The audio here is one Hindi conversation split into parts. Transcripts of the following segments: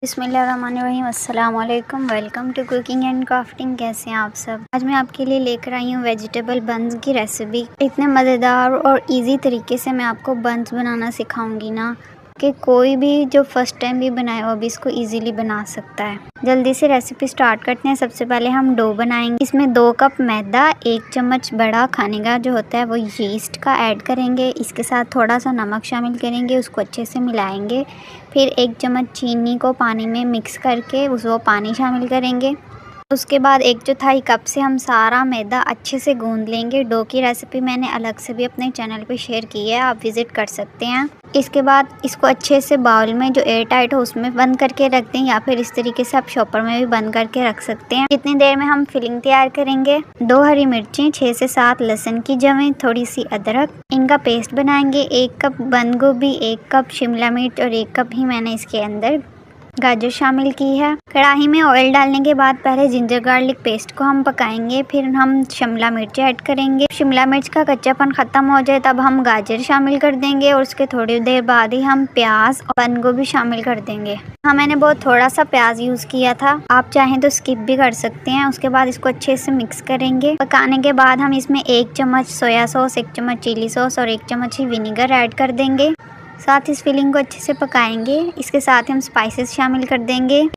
बिस्मिल्लाहिर्रहमानिर्रहीम, अस्सलाम वालेकुम। Welcome to cooking and crafting. कैसे हैं आप सब? आज मैं आपके लिए लेकर आई हूँ वेजिटेबल बंस की रेसिपी। इतने मज़ेदार और इजी तरीके से मैं आपको बंस बनाना सिखाऊंगी ना कि कोई भी जो फर्स्ट टाइम भी बनाए वो भी इसको इजीली बना सकता है। जल्दी से रेसिपी स्टार्ट करते हैं। सबसे पहले हम डो बनाएंगे। इसमें 2 कप मैदा, 1 चम्मच बड़ा खाने का जो होता है वो यीस्ट का ऐड करेंगे। इसके साथ थोड़ा सा नमक शामिल करेंगे, उसको अच्छे से मिलाएंगे। फिर 1 चम्मच चीनी को पानी में मिक्स करके वो पानी शामिल करेंगे। उसके बाद 1/4 कप से हम सारा मैदा अच्छे से गूंद लेंगे। डो की रेसिपी मैंने अलग से भी अपने चैनल पे शेयर की है, आप विज़िट कर सकते हैं। इसके बाद इसको अच्छे से बाउल में जो एयर टाइट हो उसमें बंद करके रख दें, या फिर इस तरीके से आप शॉपर में भी बंद करके रख सकते हैं। इतनी देर में हम फिलिंग तैयार करेंगे। 2 हरी मिर्चें, 6 से 7 लहसुन की जवें, थोड़ी सी अदरक, इनका पेस्ट बनाएंगे। 1 कप बंद गोभी, 1 कप शिमला मिर्च और 1 कप ही मैंने इसके अंदर गाजर शामिल की है। कढ़ाई में ऑयल डालने के बाद पहले जिंजर गार्लिक पेस्ट को हम पकाएंगे, फिर हम शिमला मिर्च ऐड करेंगे। शिमला मिर्च का कच्चापन ख़त्म हो जाए तब हम गाजर शामिल कर देंगे और उसके थोड़ी देर बाद ही हम प्याज और बंद गोभी शामिल कर देंगे। हाँ, मैंने बहुत थोड़ा सा प्याज यूज़ किया था, आप चाहें तो स्किप भी कर सकते हैं। उसके बाद इसको अच्छे से मिक्स करेंगे। पकाने के बाद हम इसमें 1 चम्मच सोया सॉस, 1 चम्मच चिली सॉस और 1 चम्मच ही विनीगर ऐड कर देंगे। साथ इस फिलिंग को अच्छे से पकाएंगे। इसके साथ हम स्पाइसेस शामिल कर देंगे।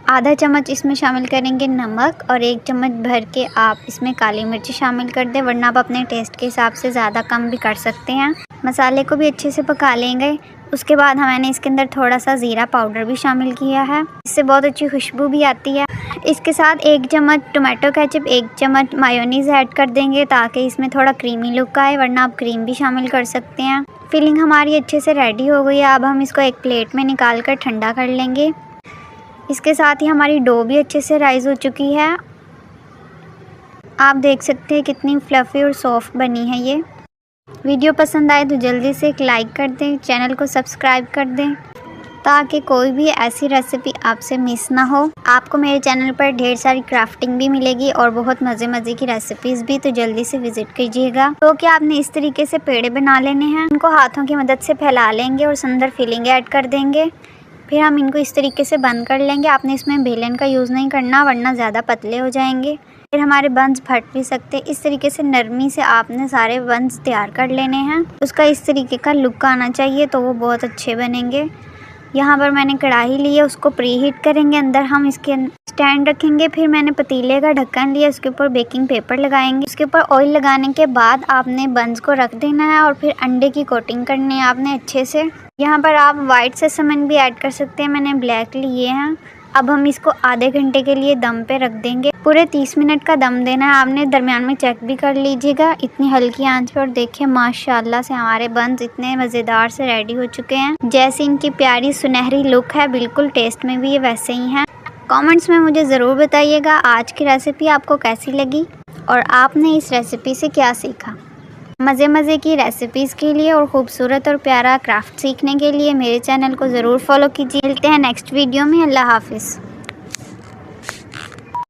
आधा चम्मच इसमें शामिल करेंगे नमक और 1 चम्मच भर के आप इसमें काली मिर्च शामिल कर दें, वरना आप अपने टेस्ट के हिसाब से ज़्यादा कम भी कर सकते हैं। मसाले को भी अच्छे से पका लेंगे। उसके बाद मैंने इसके अंदर थोड़ा सा ज़ीरा पाउडर भी शामिल किया है, इससे बहुत अच्छी खुशबू भी आती है। इसके साथ 1 चम्मच टोमेटो केचप, 1 चम्मच मायोनीज़ ऐड कर देंगे ताकि इसमें थोड़ा क्रीमी लुक आए, वरना आप क्रीम भी शामिल कर सकते हैं। फिलिंग हमारी अच्छे से रेडी हो गई है। अब हम इसको एक प्लेट में निकाल कर ठंडा कर लेंगे। इसके साथ ही हमारी डो भी अच्छे से राइज़ हो चुकी है। आप देख सकते हैं कितनी फ्लफ़ी और सॉफ्ट बनी है ये। वीडियो पसंद आए तो जल्दी से एक लाइक कर दें, चैनल को सब्सक्राइब कर दें ताकि कोई भी ऐसी रेसिपी आपसे मिस ना हो। आपको मेरे चैनल पर ढेर सारी क्राफ्टिंग भी मिलेगी और बहुत मज़े की रेसिपीज़ भी, तो जल्दी से विज़िट कीजिएगा। तो क्या आपने इस तरीके से पेड़े बना लेने हैं, उनको हाथों की मदद से फैला लेंगे और अंदर फिलिंग ऐड कर देंगे। फिर हम इनको इस तरीके से बंद कर लेंगे। आपने इसमें बेलन का यूज़ नहीं करना, वरना ज़्यादा पतले हो जाएंगे, फिर हमारे बंस फट भी सकते। इस तरीके से नरमी से आपने सारे बंस तैयार कर लेने हैं। उसका इस तरीके का लुक आना चाहिए, तो वो बहुत अच्छे बनेंगे। यहाँ पर मैंने कढ़ाई ली है, उसको प्री हीट करेंगे। अंदर हम इसके स्टैंड रखेंगे। फिर मैंने पतीले का ढक्कन लिया, उसके ऊपर बेकिंग पेपर लगाएंगे। उसके ऊपर ऑयल लगाने के बाद आपने बंस को रख देना है और फिर अंडे की कोटिंग करनी है आपने अच्छे से। यहाँ पर आप वाइट सेसमन भी ऐड कर सकते हैं, मैंने ब्लैक लिए हैं। अब हम इसको आधे घंटे के लिए दम पे रख देंगे। पूरे 30 मिनट का दम देना है आपने, दरमियान में चेक भी कर लीजिएगा इतनी हल्की आंच पे। और देखिए माशाल्लाह से हमारे बंस इतने मज़ेदार से रेडी हो चुके हैं। जैसी इनकी प्यारी सुनहरी लुक है, बिल्कुल टेस्ट में भी ये वैसे ही हैं। कमेंट्स में मुझे ज़रूर बताइएगा आज की रेसिपी आपको कैसी लगी और आपने इस रेसिपी से क्या सीखा। मज़े की रेसिपीज़ के लिए और ख़ूबसूरत और प्यारा क्राफ्ट सीखने के लिए मेरे चैनल को ज़रूर फॉलो कीजिए। मिलते हैं नेक्स्ट वीडियो में। अल्लाह हाफिज़।